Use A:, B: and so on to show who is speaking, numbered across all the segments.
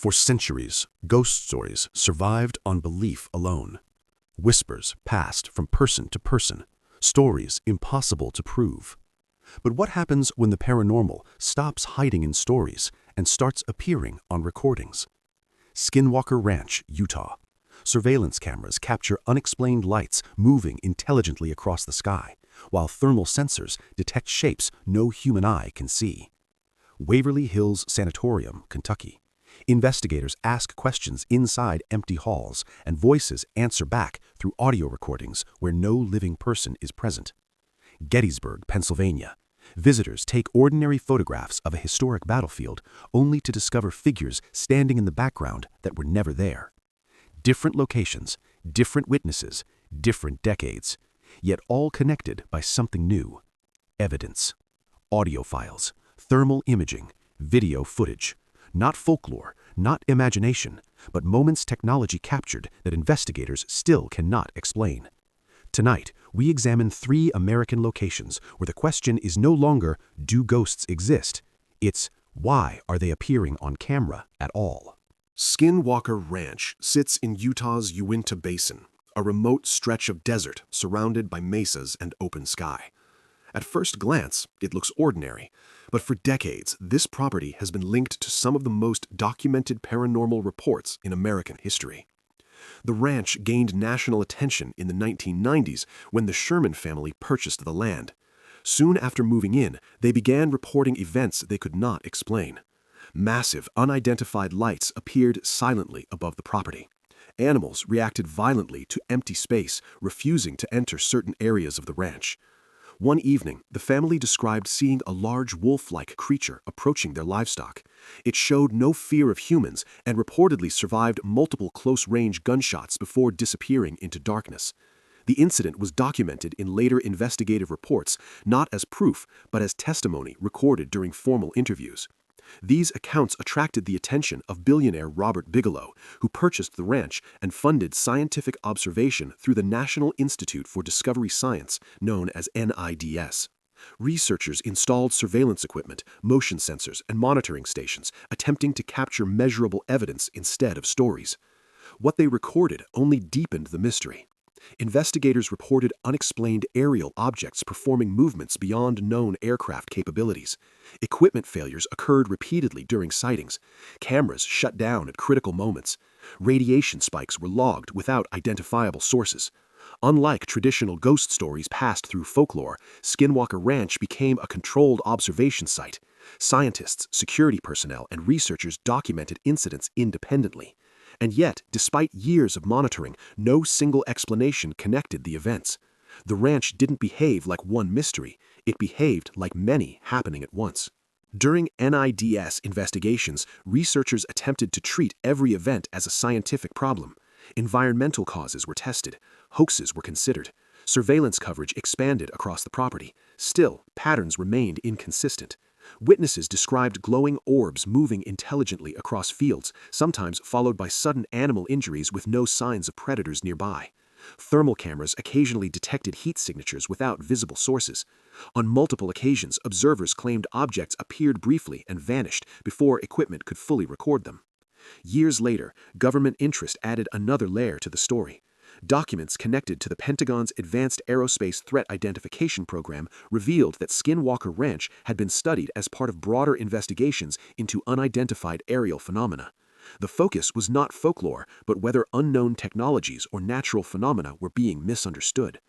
A: For centuries, ghost stories survived on belief alone. Whispers passed from person to person, stories impossible to prove. But what happens when the paranormal stops hiding in stories and starts appearing on recordings? Skinwalker Ranch, Utah. Surveillance cameras capture unexplained lights moving intelligently across the sky, while thermal sensors detect shapes no human eye can see. Waverly Hills Sanatorium, Kentucky. Investigators ask questions inside empty halls, and voices answer back through audio recordings where no living person is present. Gettysburg, Pennsylvania. Visitors take ordinary photographs of a historic battlefield only to discover figures standing in the background that were never there. Different locations, different witnesses, different decades, yet all connected by something new. Evidence. Audio files, thermal imaging, video footage. Not folklore, not imagination, but moments technology captured that investigators still cannot explain. Tonight, we examine 3 American locations where the question is no longer, do ghosts exist? It's, why are they appearing on camera at all?
B: Skinwalker Ranch sits in Utah's Uintah Basin, a remote stretch of desert surrounded by mesas and open sky. At first glance, it looks ordinary, but for decades, this property has been linked to some of the most documented paranormal reports in American history. The ranch gained national attention in the 1990s when the Sherman family purchased the land. Soon after moving in, they began reporting events they could not explain. Massive, unidentified lights appeared silently above the property. Animals reacted violently to empty space, refusing to enter certain areas of the ranch. One evening, the family described seeing a large wolf-like creature approaching their livestock. It showed no fear of humans and reportedly survived multiple close-range gunshots before disappearing into darkness. The incident was documented in later investigative reports, not as proof, but as testimony recorded during formal interviews. These accounts attracted the attention of billionaire Robert Bigelow, who purchased the ranch and funded scientific observation through the National Institute for Discovery Science, known as NIDS. Researchers installed surveillance equipment, motion sensors, and monitoring stations, attempting to capture measurable evidence instead of stories. What they recorded only deepened the mystery. Investigators reported unexplained aerial objects performing movements beyond known aircraft capabilities. Equipment failures occurred repeatedly during sightings. Cameras shut down at critical moments. Radiation spikes were logged without identifiable sources. Unlike traditional ghost stories passed through folklore, Skinwalker Ranch became a controlled observation site. Scientists, security personnel, and researchers documented incidents independently. And yet, despite years of monitoring, no single explanation connected the events. The ranch didn't behave like one mystery, it behaved like many happening at once. During NIDS investigations, researchers attempted to treat every event as a scientific problem. Environmental causes were tested, hoaxes were considered, surveillance coverage expanded across the property. Still, patterns remained inconsistent. Witnesses described glowing orbs moving intelligently across fields, sometimes followed by sudden animal injuries with no signs of predators nearby. Thermal cameras occasionally detected heat signatures without visible sources. On multiple occasions, observers claimed objects appeared briefly and vanished before equipment could fully record them. Years later, government interest added another layer to the story. Documents connected to the Pentagon's Advanced Aerospace Threat Identification Program revealed that Skinwalker Ranch had been studied as part of broader investigations into unidentified aerial phenomena. The focus was not folklore, but whether unknown technologies or natural phenomena were being misunderstood.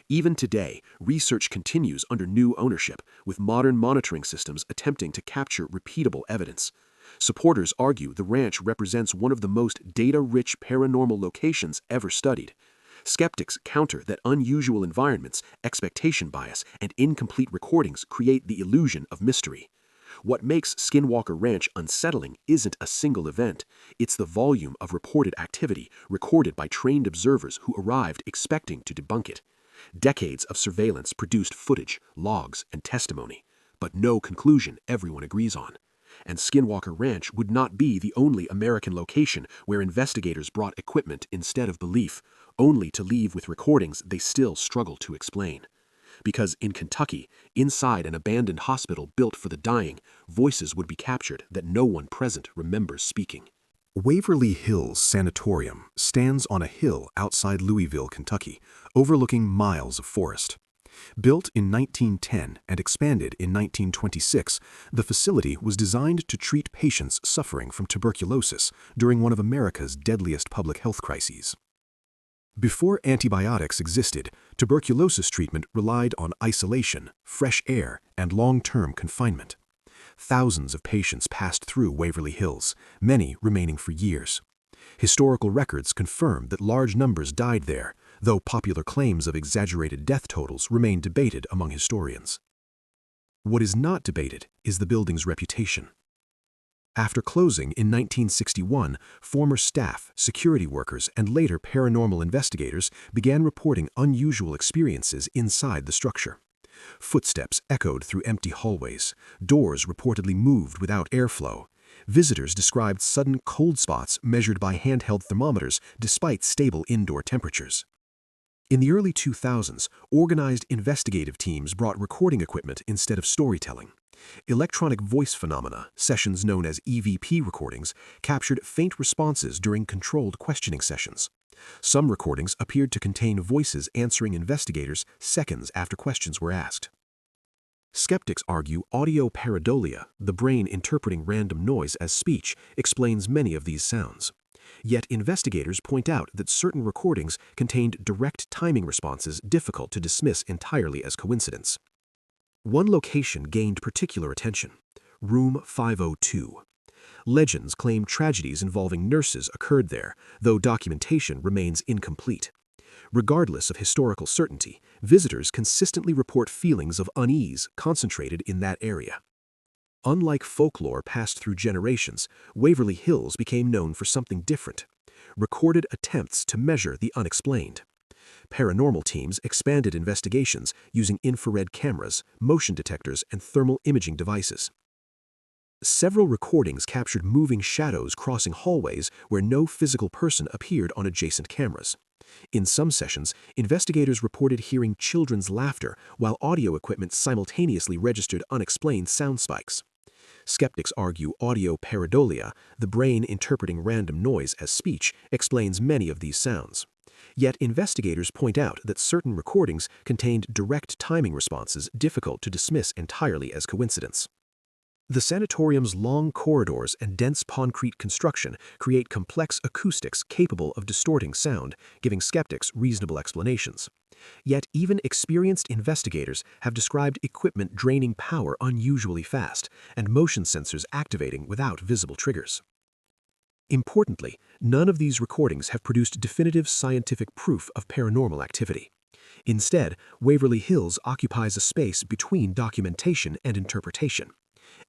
B: Even today, research continues under new ownership, with modern monitoring systems attempting to capture repeatable evidence. Supporters argue the ranch represents one of the most data-rich paranormal locations ever studied. Skeptics counter that unusual environments, expectation bias, and incomplete recordings create the illusion of mystery. What makes Skinwalker Ranch unsettling isn't a single event, it's the volume of reported activity recorded by trained observers who arrived expecting to debunk it. Decades of surveillance produced footage, logs, and testimony, but no conclusion everyone agrees on. And Skinwalker Ranch would not be the only American location where investigators brought equipment instead of belief, only to leave with recordings they still struggle to explain. Because in Kentucky, inside an abandoned hospital built for the dying, voices would be captured that no one present remembers speaking. Waverly Hills Sanatorium stands on a hill outside Louisville, Kentucky, overlooking miles of forest. Built in 1910 and expanded in 1926, the facility was designed to treat patients suffering from tuberculosis during one of America's deadliest public health crises. Before antibiotics existed, tuberculosis treatment relied on isolation, fresh air, and long-term confinement. Thousands of patients passed through Waverly Hills, many remaining for years. Historical records confirm that large numbers died there, though popular claims of exaggerated death totals remain debated among historians. What is not debated is the building's reputation. After closing in 1961, former staff, security workers, and later paranormal investigators began reporting unusual experiences inside the structure. Footsteps echoed through empty hallways. Doors reportedly moved without airflow. Visitors described sudden cold spots measured by handheld thermometers despite stable indoor temperatures. In the early 2000s, organized investigative teams brought recording equipment instead of storytelling. Electronic voice phenomena, sessions known as EVP recordings, captured faint responses during controlled questioning sessions. Some recordings appeared to contain voices answering investigators seconds after questions were asked. Skeptics argue audio pareidolia, the brain interpreting random noise as speech, explains many of these sounds. Yet investigators point out that certain recordings contained direct timing responses difficult to dismiss entirely as coincidence. One location gained particular attention: Room 502. Legends claim tragedies involving nurses occurred there, though documentation remains incomplete. Regardless of historical certainty, visitors consistently report feelings of unease concentrated in that area. Unlike folklore passed through generations, Waverly Hills became known for something different: recorded attempts to measure the unexplained. Paranormal teams expanded investigations using infrared cameras, motion detectors, and thermal imaging devices. Several recordings captured moving shadows crossing hallways where no physical person appeared on adjacent cameras. In some sessions, investigators reported hearing children's laughter while audio equipment simultaneously registered unexplained sound spikes. Skeptics argue audio pareidolia, the brain interpreting random noise as speech, explains many of these sounds. Yet investigators point out that certain recordings contained direct timing responses difficult to dismiss entirely as coincidence. The sanatorium's long corridors and dense concrete construction create complex acoustics capable of distorting sound, giving skeptics reasonable explanations. Yet even experienced investigators have described equipment draining power unusually fast and motion sensors activating without visible triggers. Importantly, none of these recordings have produced definitive scientific proof of paranormal activity. Instead, Waverly Hills occupies a space between documentation and interpretation.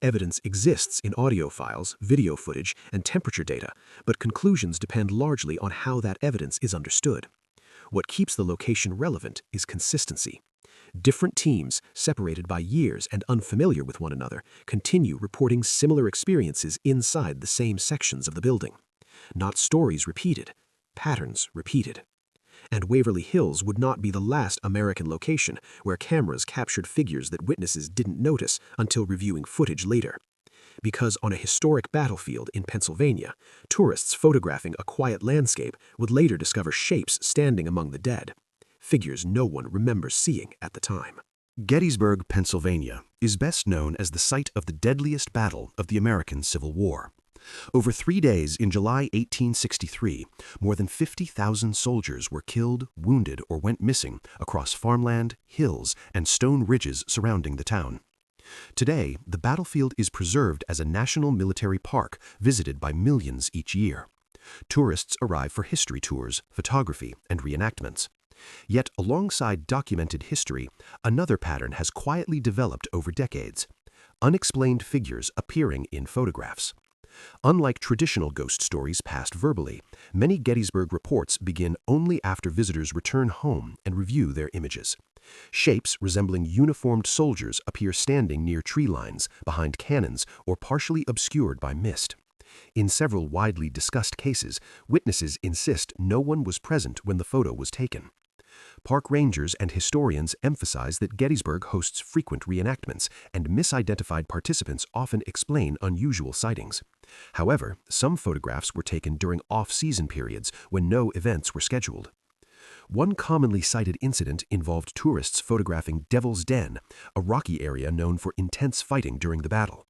B: Evidence exists in audio files, video footage, and temperature data, but conclusions depend largely on how that evidence is understood. What keeps the location relevant is consistency. Different teams, separated by years and unfamiliar with one another, continue reporting similar experiences inside the same sections of the building. Not stories repeated, patterns repeated. And Waverly Hills would not be the last American location where cameras captured figures that witnesses didn't notice until reviewing footage later. Because on a historic battlefield in Pennsylvania, tourists photographing a quiet landscape would later discover shapes standing among the dead, figures no one remembers seeing at the time.
A: Gettysburg, Pennsylvania, is best known as the site of the deadliest battle of the American Civil War. Over 3 days in July 1863, more than 50,000 soldiers were killed, wounded, or went missing across farmland, hills, and stone ridges surrounding the town. Today, the battlefield is preserved as a national military park visited by millions each year. Tourists arrive for history tours, photography, and reenactments. Yet, alongside documented history, another pattern has quietly developed over decades: unexplained figures appearing in photographs. Unlike traditional ghost stories passed verbally, many Gettysburg reports begin only after visitors return home and review their images. Shapes resembling uniformed soldiers appear standing near tree lines, behind cannons, or partially obscured by mist. In several widely discussed cases, witnesses insist no one was present when the photo was taken.
B: Park rangers and historians emphasize that Gettysburg hosts frequent reenactments, and misidentified participants often explain unusual sightings. However, some photographs were taken during off-season periods when no events were scheduled. One commonly cited incident involved tourists photographing Devil's Den, a rocky area known for intense fighting during the battle.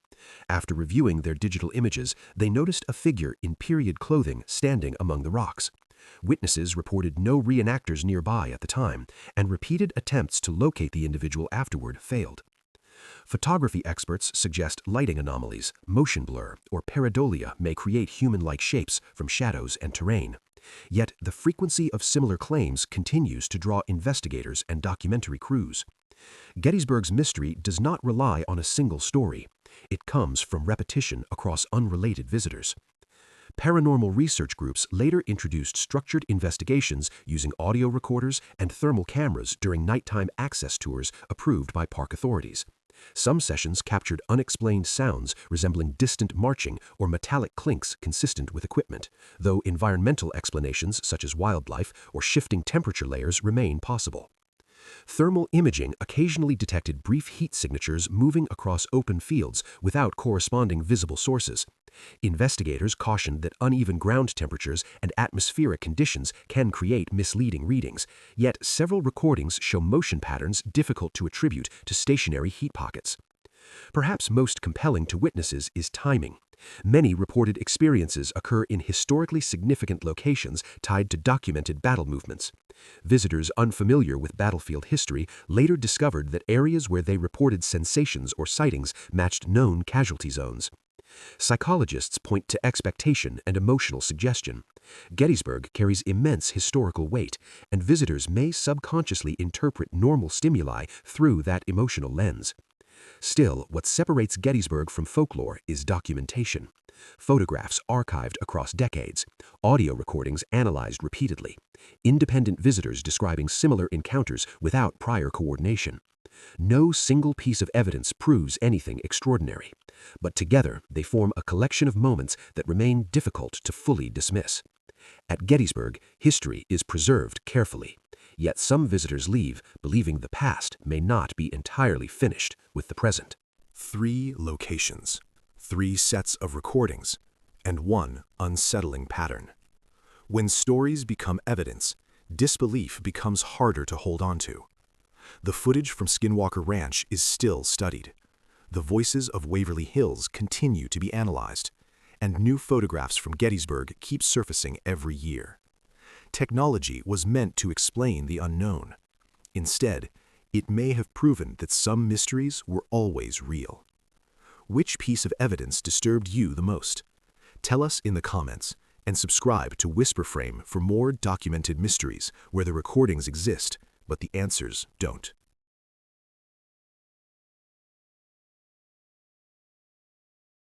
B: After reviewing their digital images, they noticed a figure in period clothing standing among the rocks. Witnesses reported no reenactors nearby at the time, and repeated attempts to locate the individual afterward failed. Photography experts suggest lighting anomalies, motion blur, or pareidolia may create human-like shapes from shadows and terrain. Yet the frequency of similar claims continues to draw investigators and documentary crews. Gettysburg's mystery does not rely on a single story. It comes from repetition across unrelated visitors. Paranormal research groups later introduced structured investigations using audio recorders and thermal cameras during nighttime access tours approved by park authorities. Some sessions captured unexplained sounds resembling distant marching or metallic clinks consistent with equipment, though environmental explanations such as wildlife or shifting temperature layers remain possible. Thermal imaging occasionally detected brief heat signatures moving across open fields without corresponding visible sources. Investigators cautioned that uneven ground temperatures and atmospheric conditions can create misleading readings, yet several recordings show motion patterns difficult to attribute to stationary heat pockets. Perhaps most compelling to witnesses is timing. Many reported experiences occur in historically significant locations tied to documented battle movements. Visitors unfamiliar with battlefield history later discovered that areas where they reported sensations or sightings matched known casualty zones. Psychologists point to expectation and emotional suggestion. Gettysburg carries immense historical weight, and visitors may subconsciously interpret normal stimuli through that emotional lens. Still, what separates Gettysburg from folklore is documentation. Photographs archived across decades, audio recordings analyzed repeatedly, independent visitors describing similar encounters without prior coordination. No single piece of evidence proves anything extraordinary, but together they form a collection of moments that remain difficult to fully dismiss. At Gettysburg, history is preserved carefully, yet some visitors leave believing the past may not be entirely finished with the present.
A: 3 locations, 3 sets of recordings, and 1 unsettling pattern. When stories become evidence, disbelief becomes harder to hold on to. The footage from Skinwalker Ranch is still studied. The voices of Waverly Hills continue to be analyzed, and new photographs from Gettysburg keep surfacing every year. Technology was meant to explain the unknown. Instead, it may have proven that some mysteries were always real. Which piece of evidence disturbed you the most? Tell us in the comments, and subscribe to WhisprFrame for more documented mysteries where the recordings exist, but the answers don't.